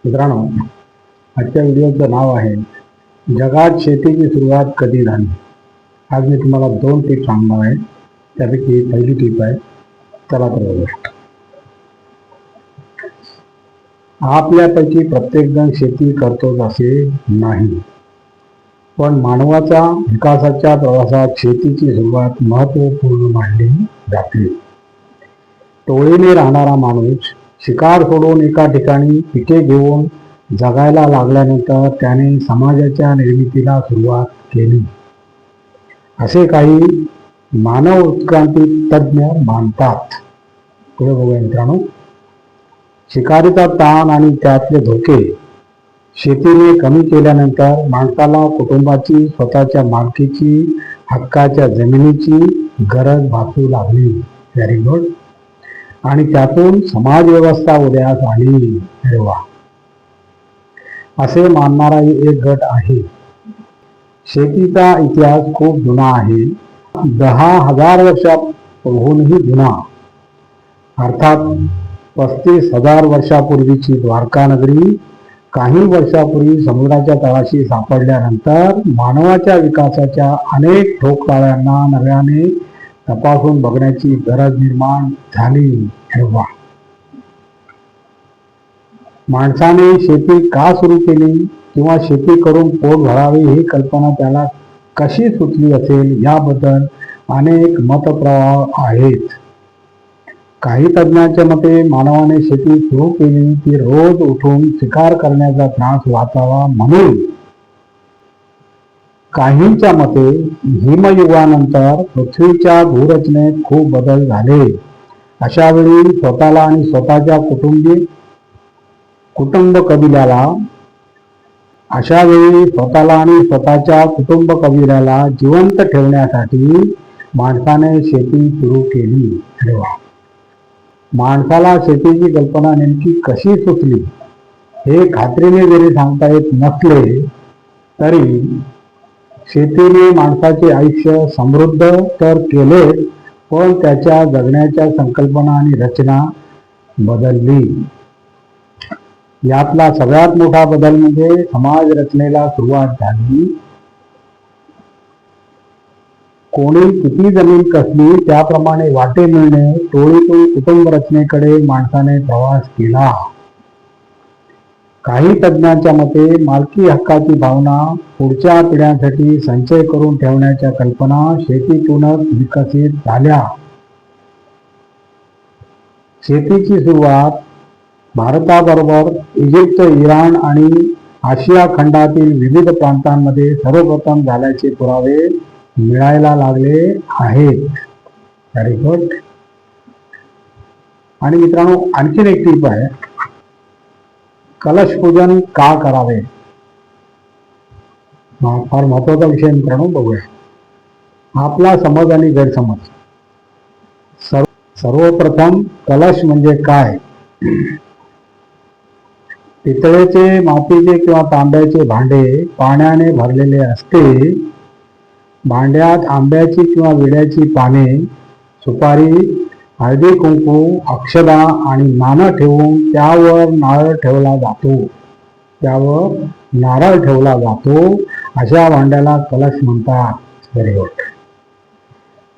मित्रांनो, आजच्या व्हिडिओचं नाव आहे जगात शेतीची सुरुवात कधी झाली. आज मी तुम्हाला 2 टिप सांगणार आहे. त्यापैकी पहिली टिप आहे, चला तर बघूया. आपल्यापैकी प्रत्येकजण शेती करतोच असे नाही, पण मानवाच्या विकासाच्या प्रवासात शेतीची सुरुवात महत्त्वपूर्ण मानली जाते. टोळीने राहणारा माणूस शिकार सोडून एका ठिकाणी पिके घेऊन जगायला लागल्यानंतर त्याने समाजाच्या निर्मितीला सुरुवात केली, असे काही मानव उत्क्रांती तज्ज्ञ मानतात. पुढे बघूया मित्रांनो. शिकारीचा ताण आणि त्यातले धोके शेतीने कमी केल्यानंतर माणसाला कुटुंबाची, स्वतःच्या मालकीची, हक्काच्या जमिनीची गरज भासू लागली. Very good. आणि त्यातून समाज व्यवस्था उदयास आली. अरे वा, असे मानणारा एक गट आहे. शेतीचा इतिहास खूप जुना आहे, 10,000 वर्षांहूनही जुना. अर्थात 35,000 वर्षापूर्वीची द्वारका नगरी काही वर्षापूर्वी समुद्राच्या तळाशी सापडल्यानंतर मानवाच्या विकासाच्या अनेक ठोकताळ्यांना नव्याने तपासून बघण्याची गरज निर्माण झाली. तेव्हा माणसाने शेती का सुरू केली किंवा शेती करून पोट भरावे ही कल्पना त्याला कशी सुचली असेल याबद्दल अनेक मतप्रवाह आहेत. काही तज्ज्ञांच्या मते मानवाने शेती सुरू केली की रोज उठून शिकार करण्याचा त्रास वाचावा म्हणून. काहींच्या मते हिमयुगानंतर पृथ्वीच्या भूरचनेत खूप बदल झाले. अशा वेळी स्वतःला आणि स्वतःच्या कुटुंब कबिल्याला जिवंत ठेवण्यासाठी माणसाने शेती सुरू केली. अरे वा. माणसाला शेतीची कल्पना नेमकी कशी सुचली हे खात्रीने जरी सांगता येत नसले तरी शेतीने माणसाचे आयुष्य समृद्ध तर केले, पण त्याच्या जगण्याच्या संकल्पना आणि रचना बदलली. यातला सगळ्यात मोठा बदल म्हणजे समाज रचनेला सुरुवात झाली. कोणी किती जमीन कसली त्याप्रमाणे वाटे मिळणे, टोळीतून कुटुंब रचनेकडे माणसाने प्रवास केला. काही तज्ज्ञांच्या मते मालकी हक्काची भावना, पुढच्या पिढ्यांसाठी संचय करून ठेवण्याच्या कल्पना शेतीतूनच विकसित झाल्या. शेतीची सुरुवात भारताबरोबर इजिप्त, इराण आणि आशिया खंडातील विविध प्रांतांमध्ये सर्वप्रथम झाल्याचे पुरावे मिळायला लागले आहेत. Very good. आणि मित्रांनो, आणखीन एक टीप आहे, कलश पूजन का करावे. फार महत्वाचा विषय मित्रांनो, बघूया. आपला समज आणि गैरसमज. सर्वप्रथम कलश म्हणजे काय. पितळेचे, मातीचे किंवा तांब्याचे भांडे पाण्याने भरलेले असते. भांड्यात आंब्याची किंवा विड्याची पाने, सुपारी, हळदी कुंकू, अक्षदा आणि नाणं ठेवून त्यावर नारळ ठेवला जातो. अशा भांड्याला कलश म्हणतात. Very good.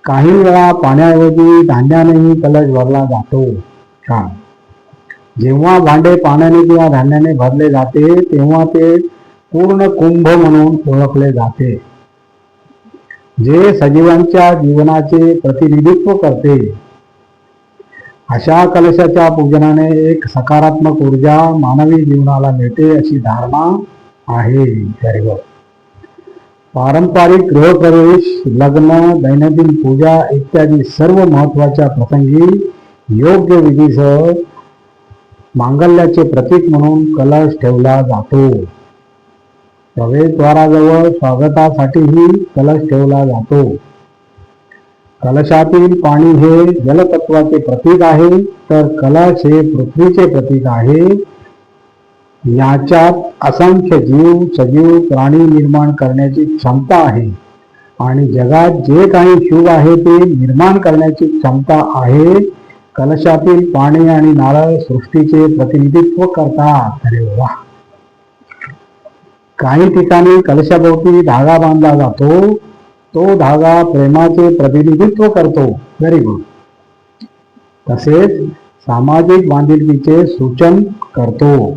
काही वेळा पाण्याऐवजी धान्यानेही कलश भरला जातो. छान. जेव्हा भांडे पाण्याने किंवा धान्याने भरले जाते तेव्हा ते पूर्ण कुंभ म्हणून ओळखले जाते, जे सजीवांच्या जीवनाचे प्रतिनिधित्व करते. अशा कलशाच्या पूजनाने एक सकारात्मक ऊर्जा मानवी जीवनाला मिळते अशी धारणा आहे. Very good. पारंपरिक गृहप्रवेश, लग्न, दैनंदिन पूजा इत्यादी सर्व महत्त्वाच्या प्रसंगी योग्य विधीसह मांगल्याचे प्रतीक म्हणून कलश ठेवला जातो. प्रवेशद्वाराजवळ स्वागतासाठीही कलश ठेवला जातो. कलशातील पाणी हे जलतत्वाचे प्रतीक आहे, तर कलश हे पृथ्वीचे प्रतीक आहे. याच्यात असंख्य जीव, सजीव प्राणी निर्माण करण्याची क्षमता आहे आणि जगात जे काही शुभ आहे ते निर्माण करण्याची क्षमता आहे. कलशातील पाणी आणि नारळ सृष्टीचे प्रतिनिधित्व करतात. अरे वा. काही ठिकाणी कलशाभोवती धागा बांधला जातो, तो धागा प्रेमाचे प्रतिनिधित्व करतो. Very good. तसेच सामाजिक बांधिलकीचे सूचन करतो.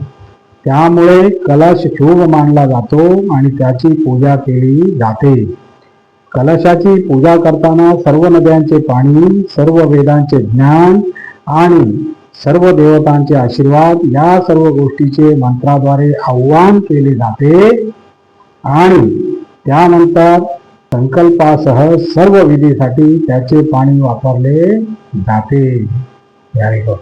त्यामुळे कलश शुभ मानला जातो आणि त्याची पूजा केली जाते. कलशाची पूजा करताना सर्व नद्यांचे पाणी, सर्व वेदांचे ज्ञान आणि सर्व देवतांचे आशीर्वाद या सर्व गोष्टीचे मंत्राद्वारे आवाहन केले जाते आणि त्यानंतर संकल्पासह सर्व विधीसाठी त्याचे पाणी वापरले जाते. Very good.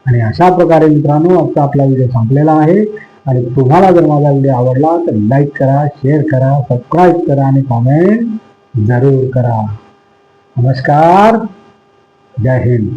आणि अशा प्रकारे मित्रांनो आजचा आपला व्हिडिओ संपलेला आहे. आणि तुम्हाला जर माझा व्हिडिओ आवडला तर लाईक करा, शेअर करा, सबस्क्राईब करा आणि कमेंट जरूर करा. नमस्कार. जय हिंद.